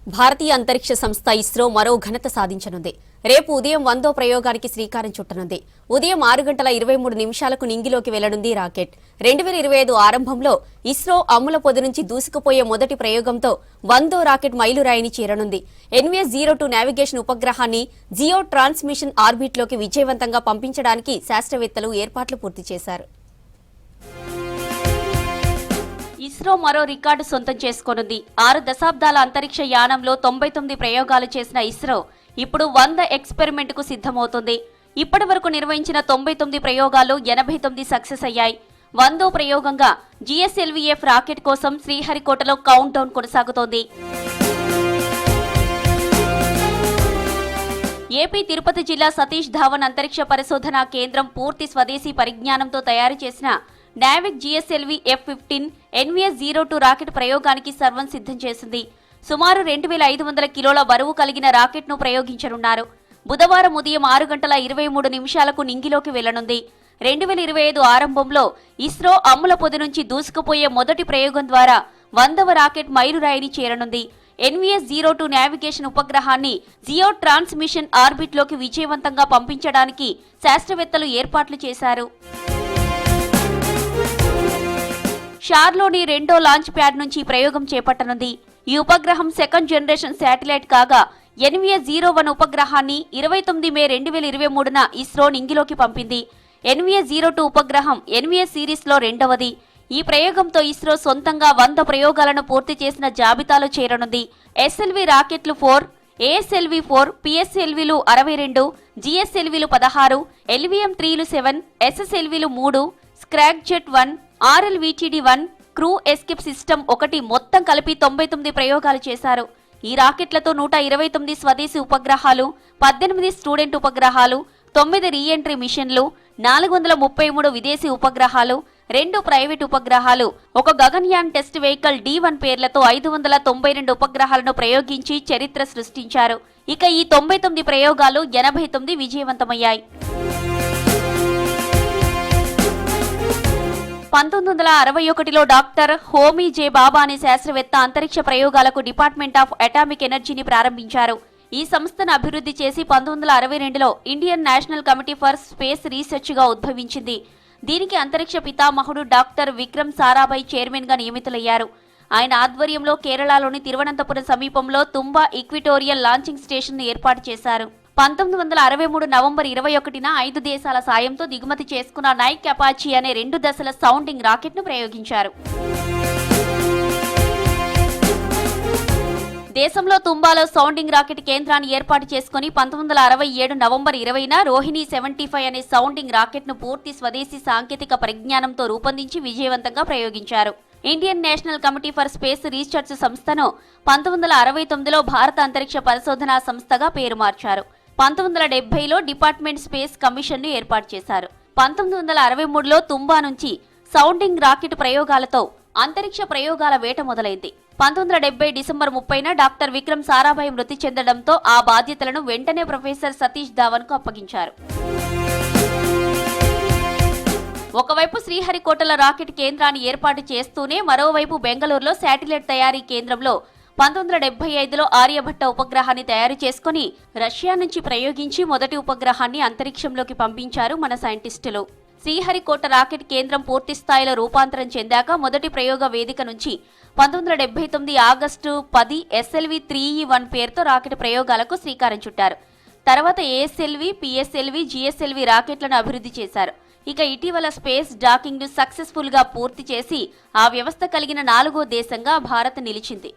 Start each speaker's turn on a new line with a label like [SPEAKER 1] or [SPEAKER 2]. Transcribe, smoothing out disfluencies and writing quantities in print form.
[SPEAKER 1] భారతీయ అంతరిక్ష సంస్థ ఇస్రో మరో ఘనత సాధించనుంది. రేపు ఉదయం 100వ ప్రయోగానికి శ్రీకారం చుట్టనుంది. ఉదయం 6:23 నింగిలోకి వెళ్లనుంది రాకెట్. 2025 ఆరంభంలో ఇస్రో అమ్ముల పొది నుంచి దూసుకుపోయే మొదటి ప్రయోగంతో 100వ రాకెట్ మైలురాయిని చేరనుంది. NVS-02 నావిగేషన్ ఉపగ్రహాన్ని జియో ట్రాన్స్మిషన్ ఆర్బిట్లోకి విజయవంతంగా పంపించడానికి శాస్త్రవేత్తలు ఏర్పాట్లు పూర్తి చేశారు. ఇస్రో మరో రికార్డు సొంతం చేసుకోనుంది. 6 దశాబ్దాల అంతరిక్ష యానంలో 99 ప్రయోగాలు చేసిన ఇస్రో ఇప్పుడు 100 ఎక్స్పెరిమెంట్ కు సిద్ధమవుతుంది. ఇప్పటి వరకు నిర్వహించిన 99 ప్రయోగాలు 89 సక్సెస్ అయ్యాయి. 100వ ప్రయోగంగా GSLV-F రాకెట్ కోసం శ్రీహరికోటలో కౌంట్ డౌన్ కొనసాగుతోంది. ఏపీ తిరుపతి జిల్లా సతీష్ ధావన్ అంతరిక్ష పరిశోధనా కేంద్రం పూర్తి స్వదేశీ పరిజ్ఞానంతో తయారు చేసిన నావిక్ GSLV-F-15 NVS-02 రాకెట్ ప్రయోగానికి సర్వం సిద్ధం చేసింది. సుమారు 2500 కిలోల బరువు కలిగిన రాకెట్ ను ప్రయోగించనున్నారు. బుధవారం ఉదయం 6:23 నింగిలోకి వెళ్లనుంది. 2025 ఆరంభంలో ఇస్రో అమ్ముల పొది నుంచి దూసుకుపోయే మొదటి ప్రయోగం ద్వారా 100వ రాకెట్ మైలురాయిని చేరనుంది. NVS-02 నావిగేషన్ ఉపగ్రహాన్ని జియో ట్రాన్స్మిషన్ ఆర్బిట్లోకి విజయవంతంగా పంపించడానికి శాస్త్రవేత్తలు ఏర్పాట్లు చేశారు. షార్లోని రెండో లాంచ్ ప్యాడ్ నుంచి ప్రయోగం చేపట్టనుంది. ఈ ఉపగ్రహం సెకండ్ జనరేషన్ శాటిలైట్ కాగా NVS-01 ఉపగ్రహాన్ని 29 మే 2023న ఇస్రో నింగిలోకి పంపింది. NVS-02 ఉపగ్రహం NVS సిరీస్లో రెండవది. ఈ ప్రయోగంతో ఇస్రో సొంతంగా 100 ప్రయోగాలను పూర్తి చేసిన జాబితాలో చేరనుంది. SLV రాకెట్లు 4, ASLV-4, PSLVలు 62, GSLVలు 16, LVM-3లు 7, SSLVలు 3, స్క్రాగ్జెట్ 1, RLVTD-1, crew escape system 1 మొత్తం కలిపి 99 ప్రయోగాలు చేశారు. ఈ రాకెట్లతో 129 స్వదేశీ ఉపగ్రహాలు, 18 స్టూడెంట్ ఉపగ్రహాలు, 9 రీఎంట్రీ మిషన్లు, 433 విదేశీ ఉపగ్రహాలు, 2 ప్రైవేట్ ఉపగ్రహాలు, 1 గగన్యాన్ టెస్ట్ వెహికల్ D1 పేర్లతో 592 ఉపగ్రహాలను ప్రయోగించి చరిత్ర సృష్టించారు. ఇక ఈ 99 ప్రయోగాలు 89 విజయవంతమయ్యాయి. 1961లో డాక్టర్ హోమీ జే బాబా అనే శాస్త్రవేత్త అంతరిక్ష ప్రయోగాలకు డిపార్ట్మెంట్ ఆఫ్ అటామిక్ ఎనర్జీని ప్రారంభించారు. ఈ సంస్థను అభివృద్ధి చేసి 1962లో Indian national committee for space రీసెర్చ్గా ఉద్భవించింది. దీనికి అంతరిక్ష పితామహుడు డాక్టర్ విక్రమ్ సారాభాయ్ చైర్మన్గా నియమితులయ్యారు. ఆయన ఆధ్వర్యంలో కేరళలోని తిరువనంతపురం సమీపంలో తుంబా ఈక్విటోరియల్ లాంచింగ్ స్టేషన్ను ఏర్పాటు చేశారు. 1963 నవంబర్ 21న 5 దేశాల సాయంతో దిగుమతి చేసుకున్న నైక్ అపాచీ అనే 2 దశల సౌండింగ్ రాకెట్ ను ప్రయోగించారు. దేశంలో తుంబాలో సౌండింగ్ రాకెట్ కేంద్రాన్ని ఏర్పాటు చేసుకుని 1967 నవంబర్ 20న రోహిణి 75 అనే సౌండింగ్ రాకెట్ ను పూర్తి స్వదేశీ సాంకేతిక పరిజ్ఞానంతో రూపొందించి విజయవంతంగా ప్రయోగించారు. Indian national committee for space research సంస్థను 1969లో భారత అంతరిక్ష పరిశోధనా సంస్థగా పేరు మార్చారు. 1970లో డిపార్ట్మెంట్ స్పేస్ కమిషన్ ను ఏర్పాటు చేశారు. 1963లో తుంబా నుంచి సౌండింగ్ రాకెట్ ప్రయోగాలతో అంతరిక్ష ప్రయోగాల వేట మొదలైంది. 1970 డిసెంబర్ 30న డాక్టర్ విక్రమ్ సారాభాయ్ మృతి చెందడంతో ఆ బాధ్యతలను వెంటనే ప్రొఫెసర్ సతీష్ ధావన్ కు అప్పగించారు. ఒకవైపు శ్రీహరికోటలో రాకెట్ కేంద్రాన్ని ఏర్పాటు చేస్తూనే మరోవైపు బెంగళూరులో శాటిలైట్ తయారీ కేంద్రంలో 1975లో ఆర్యభట్ట ఉపగ్రహాన్ని తయారు చేసుకుని రష్యా నుంచి ప్రయోగించి మొదటి ఉపగ్రహాన్ని అంతరిక్షంలోకి పంపించారు మన సైంటిస్టులు. శ్రీహరికోట రాకెట్ కేంద్రం పూర్తి స్థాయిలో రూపాంతరం చెందాక మొదటి ప్రయోగ వేదిక నుంచి 1979 ఆగస్టు 10 SLV-3E-1 పేరుతో రాకెట్ ప్రయోగాలకు శ్రీకారం చుట్టారు. తర్వాత ASLV, PSLV, GSLV రాకెట్లను అభివృద్ధి చేశారు. ఇక ఇటీవల స్పేస్ డాకింగ్ ను సక్సెస్ఫుల్ గా పూర్తి చేసి ఆ వ్యవస్థ కలిగిన 4వ దేశంగా భారత్ నిలిచింది.